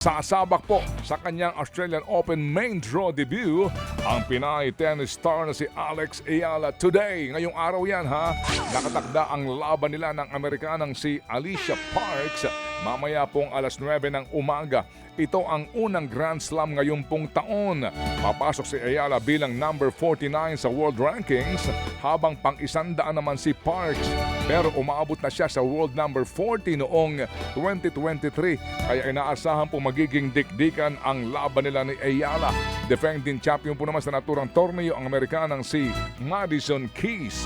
Sasabak po sa kanyang Australian Open main draw debut ang Pinay tennis star na si Alex Ayala today. Ngayong araw yan ha, nakatakda ang laban nila ng Amerikanang si Alicia Parks mamaya pong alas 9 ng umaga. Ito ang unang Grand Slam ngayong pong taon. Papasok si Ayala bilang number 49 sa world rankings habang pang-100 naman si Parks. Pero umabot na siya sa world number 40 noong 2023 kaya inaasahan po magiging dikdikan ang laban nila ni Ayala. Defending champion po naman sa naturang torneo ang Amerikanang si Madison Keys.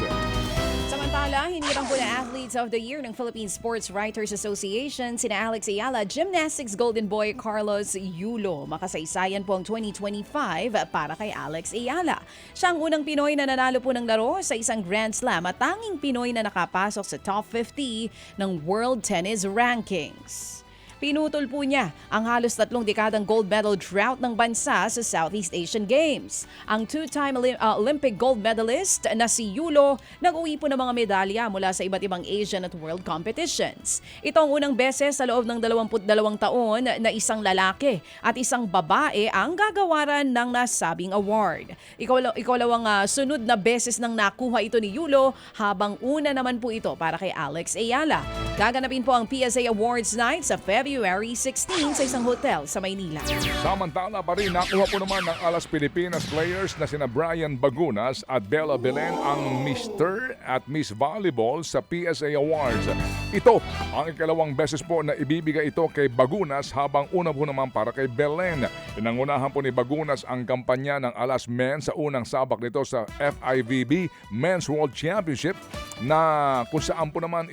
Samantala, hinirang po na Athletes of the Year ng Philippine Sports Writers Association sina Alex Ayala, Gymnastics Golden Boy Carlos Yulo. Makasaysayan po ang 2025 para kay Alex Ayala. Siya ang unang Pinoy na nanalo po ng laro sa isang Grand Slam at tanging Pinoy na nakapasok sa top 50 ng World Tennis Rankings. Pinutol po niya ang halos 3 dekadang gold medal drought ng bansa sa Southeast Asian Games. Ang two-time Olympic gold medalist na si Yulo nag-uwi po ng mga medalya mula sa iba't ibang Asian at world competitions. Ito ang unang beses sa loob ng 22 taon na isang lalaki at isang babae ang gagawaran ng nasabing award. Ikaw ang sunod na beses nang nakuha ito ni Yulo habang una naman po ito para kay Alex Ayala. Gaganapin po ang PSA Awards Night sa February 16 sa isang hotel sa Maynila. Samantala pa rin, nakuha po naman ng Alas Pilipinas players na sina Brian Bagunas at Bella Belen ang Mr. at Miss Volleyball sa PSA Awards. Ito ang ikalawang beses po na ibibigay ito kay Bagunas habang una po naman para kay Belen. Pinangunahan po ni Bagunas ang kampanya ng Alas Men sa unang sabak nito sa FIVB Men's World Championship na kung saan po naman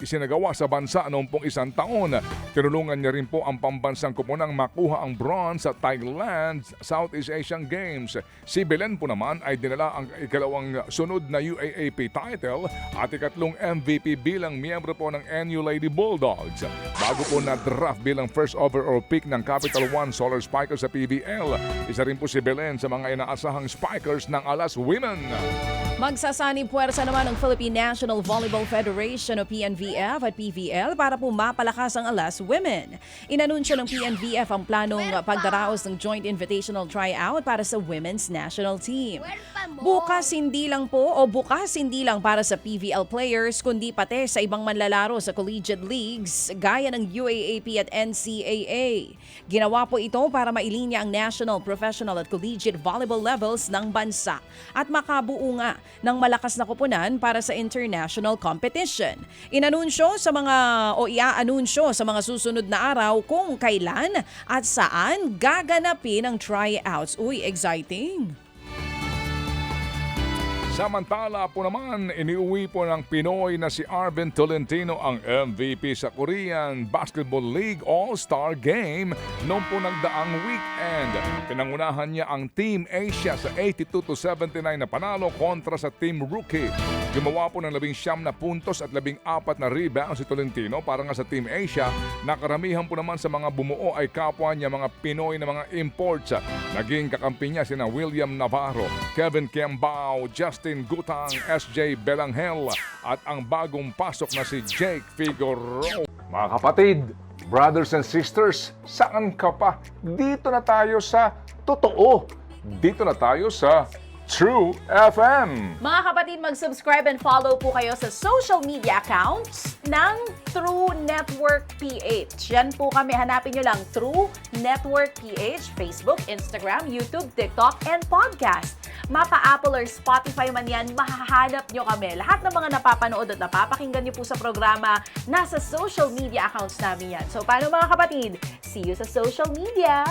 isinagawa sa bansa noong pong isang taon. Tinulungan niya rin po ang pambansang koponang makuha ang bronze sa Thailand Southeast Asian Games. Si Belen po naman ay dinala ang ikalawang sunod na UAAP title at ikatlong MVP bilang miyembro po ng NU Lady Bulldogs. Bago po na-draft bilang first overall pick ng Capital One Solar Spikers sa PBL, isa rin po si Belen sa mga inaasahang spikers ng Alas Women. Magsasanib puwersa naman ng Philippine National Volleyball Federation o PNVF at PVL para po mapalakas ang Alas Women. Inanunsyo ng PNVF ang planong pagdaraos ng Joint Invitational Tryout para sa Women's National Team. Bukas hindi lang para sa PVL players kundi pati sa ibang manlalaro sa collegiate leagues gaya ng UAAP at NCAA. Ginawa po ito para mailinya ang national, professional at collegiate volleyball levels ng bansa at makabuo nga ng malakas na koponan para sa international competition. Ianunsyo sa mga susunod na araw kung kailan at saan gaganapin ang tryouts. Uy, exciting! Samantala po naman, iniuwi po ng Pinoy na si Arvin Tolentino ang MVP sa Korean Basketball League All-Star Game noong po nagdaang weekend. Pinangunahan niya ang Team Asia sa 82-79 na panalo kontra sa Team Rookie. Gumawa po ng 19 na puntos at 14 na rebound si Tolentino para nga sa Team Asia. Nakaramihan po naman sa mga bumuo ay kapwa niya mga Pinoy na mga imports. Naging kakampi niya sina William Navarro, Kevin Kiambao, Justin Gutang, SJ Belanghel at ang bagong pasok na si Jake Figueroa. Mga kapatid, brothers and sisters, saan ka pa? Dito na tayo sa totoo. Dito na tayo sa True FM. Mga kapatid, mag-subscribe and follow po kayo sa social media accounts ng True Network PH. Yan po kami. Hanapin nyo lang True Network PH, Facebook, Instagram, YouTube, TikTok, and podcast. Mapa Apple or Spotify man yan, mahahanap nyo kami. Lahat ng mga napapanood at napapakinggan nyo po sa programa, nasa social media accounts namin yan. So, paano mga kapatid? See you sa social media!